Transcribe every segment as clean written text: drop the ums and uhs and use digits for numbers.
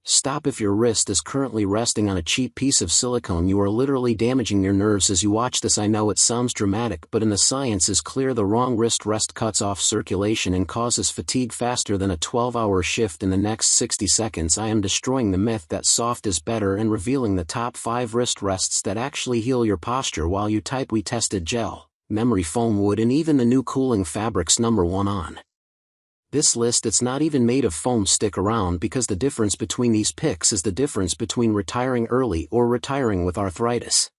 Stop if your wrist is currently resting on a cheap piece of silicone. You are literally damaging your nerves as you watch this. I know it sounds dramatic, but the science is clear. The wrong wrist rest cuts off circulation and causes fatigue faster than a 12-hour shift in the next 60 seconds. I am destroying the myth that soft is better and revealing the top 5 wrist rests that actually heal your posture while you type. We tested gel, memory foam, wood, and even the new cooling fabrics. Number 1 on this list, it's not even made of foam. Stick around, because the difference between these picks is the difference between retiring early or retiring with arthritis.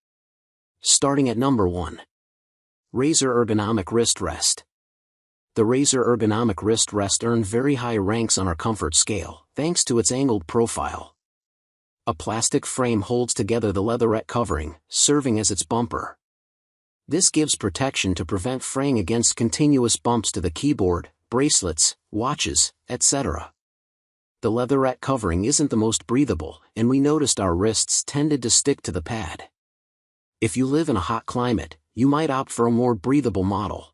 Starting at number 1. Razer Ergonomic Wrist Rest. The Razer Ergonomic Wrist Rest earned very high ranks on our comfort scale, thanks to its angled profile. A plastic frame holds together the leatherette covering, serving as its bumper. This gives protection to prevent fraying against continuous bumps to the keyboard, bracelets, watches, etc. The leatherette covering isn't the most breathable, and we noticed our wrists tended to stick to the pad. If you live in a hot climate, you might opt for a more breathable model.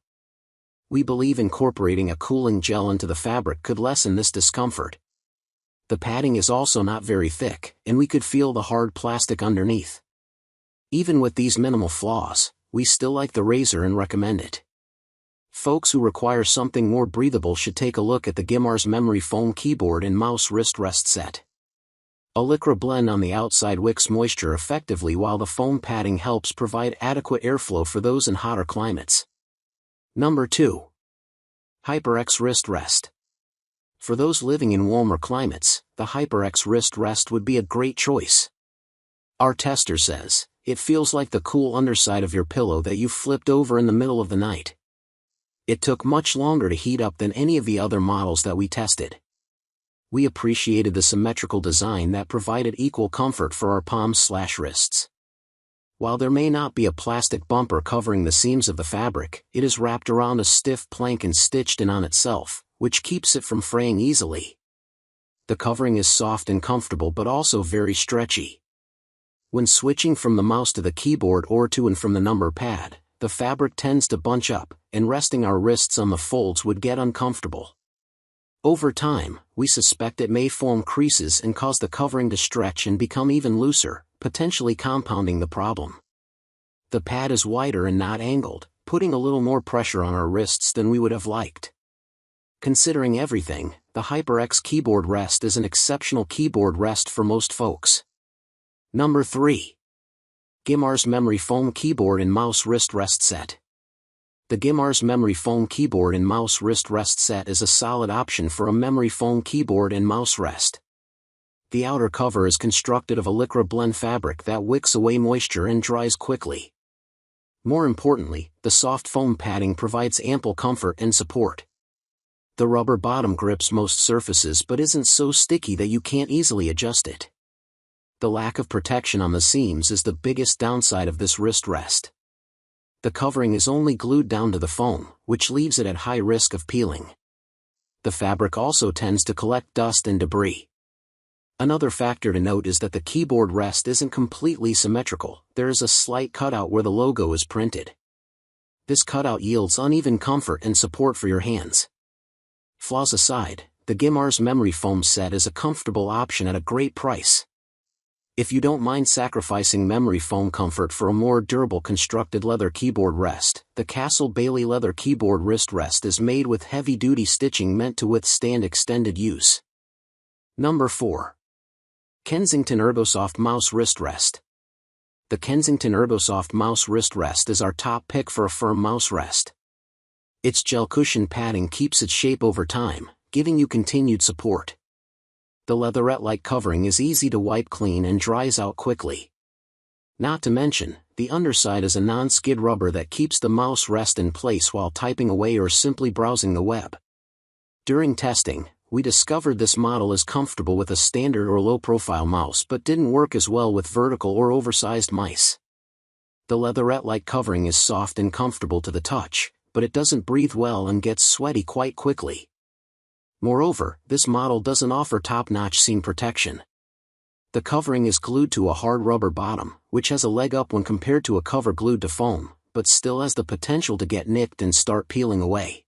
We believe incorporating a cooling gel into the fabric could lessen this discomfort. The padding is also not very thick, and we could feel the hard plastic underneath. Even with these minimal flaws, we still like the Razer and recommend it. Folks who require something more breathable should take a look at the Gimars memory foam keyboard and mouse wrist rest set. A Lycra blend on the outside wicks moisture effectively, while the foam padding helps provide adequate airflow for those in hotter climates. Number 2. HyperX Wrist Rest. For those living in warmer climates, the HyperX Wrist Rest would be a great choice. Our tester says, it feels like the cool underside of your pillow that you flipped over in the middle of the night. It took much longer to heat up than any of the other models that we tested. We appreciated the symmetrical design that provided equal comfort for our palms/wrists. While there may not be a plastic bumper covering the seams of the fabric, it is wrapped around a stiff plank and stitched in on itself, which keeps it from fraying easily. The covering is soft and comfortable, but also very stretchy. When switching from the mouse to the keyboard or to and from the number pad, the fabric tends to bunch up, and resting our wrists on the folds would get uncomfortable. Over time, we suspect it may form creases and cause the covering to stretch and become even looser, potentially compounding the problem. The pad is wider and not angled, putting a little more pressure on our wrists than we would have liked. Considering everything, the HyperX keyboard rest is an exceptional keyboard rest for most folks. Number 3. Gimars Memory Foam Keyboard and Mouse Wrist Rest Set. The Gimars Memory Foam Keyboard and Mouse Wrist Rest Set is a solid option for a memory foam keyboard and mouse rest. The outer cover is constructed of a Lycra blend fabric that wicks away moisture and dries quickly. More importantly, the soft foam padding provides ample comfort and support. The rubber bottom grips most surfaces but isn't so sticky that you can't easily adjust it. The lack of protection on the seams is the biggest downside of this wrist rest. The covering is only glued down to the foam, which leaves it at high risk of peeling. The fabric also tends to collect dust and debris. Another factor to note is that the keyboard rest isn't completely symmetrical. There is a slight cutout where the logo is printed. This cutout yields uneven comfort and support for your hands. Flaws aside, the Gimars memory foam set is a comfortable option at a great price. If you don't mind sacrificing memory foam comfort for a more durable constructed leather keyboard rest, the Castle Bailey leather keyboard wrist rest is made with heavy-duty stitching meant to withstand extended use. Number 4. Kensington ErgoSoft Mouse Wrist Rest. The Kensington ErgoSoft Mouse Wrist Rest is our top pick for a firm mouse rest. Its gel cushion padding keeps its shape over time, giving you continued support. The leatherette-like covering is easy to wipe clean and dries out quickly. Not to mention, the underside is a non-skid rubber that keeps the mouse rest in place while typing away or simply browsing the web. During testing, we discovered this model is comfortable with a standard or low-profile mouse but didn't work as well with vertical or oversized mice. The leatherette-like covering is soft and comfortable to the touch, but it doesn't breathe well and gets sweaty quite quickly. Moreover, this model doesn't offer top-notch seam protection. The covering is glued to a hard rubber bottom, which has a leg up when compared to a cover glued to foam, but still has the potential to get nicked and start peeling away.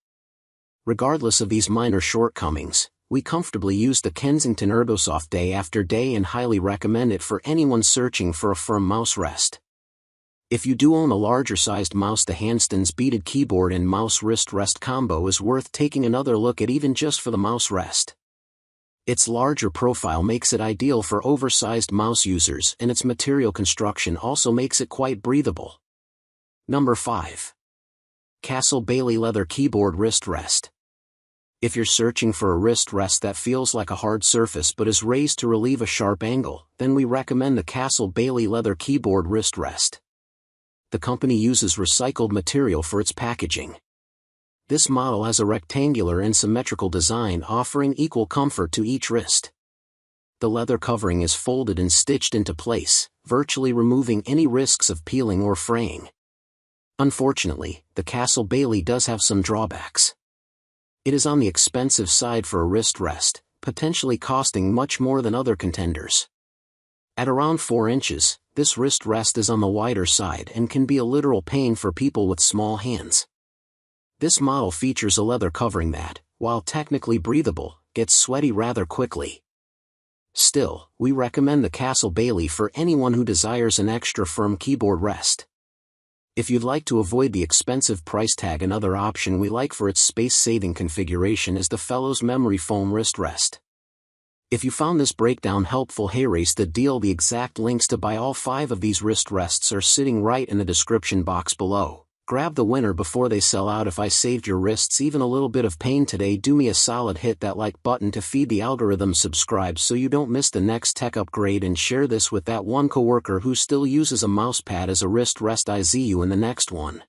Regardless of these minor shortcomings, We comfortably use the Kensington ErgoSoft day after day and highly recommend it for anyone searching for a firm mouse rest. If you do own a larger-sized mouse, the Handstan's beaded keyboard and mouse wrist rest combo is worth taking another look at, even just for the mouse rest. Its larger profile makes it ideal for oversized mouse users, and its material construction also makes it quite breathable. Number 5. Castle Bailey Leather Keyboard Wrist Rest. If you're searching for a wrist rest that feels like a hard surface but is raised to relieve a sharp angle, then we recommend the Castle Bailey Leather Keyboard Wrist Rest. The company uses recycled material for its packaging. This model has a rectangular and symmetrical design, offering equal comfort to each wrist. The leather covering is folded and stitched into place, virtually removing any risks of peeling or fraying. Unfortunately, the Castle Bailey does have some drawbacks. It is on the expensive side for a wrist rest, potentially costing much more than other contenders. At around 4 inches, this wrist rest is on the wider side and can be a literal pain for people with small hands. This model features a leather covering that, while technically breathable, gets sweaty rather quickly. Still, we recommend the Castle Bailey for anyone who desires an extra firm keyboard rest. If you'd like to avoid the expensive price tag, another option we like for its space-saving configuration is the Fellows Memory Foam Wrist Rest. If you found this breakdown helpful, hey, race the deal. The exact links to buy all 5 of these wrist rests are sitting right in the description box below. Grab the winner before they sell out. If I saved your wrists even a little bit of pain today, do me a solid, hit that like button to feed the algorithm, subscribe so you don't miss the next tech upgrade, and share this with that one coworker who still uses a mousepad as a wrist rest. I see you in the next one.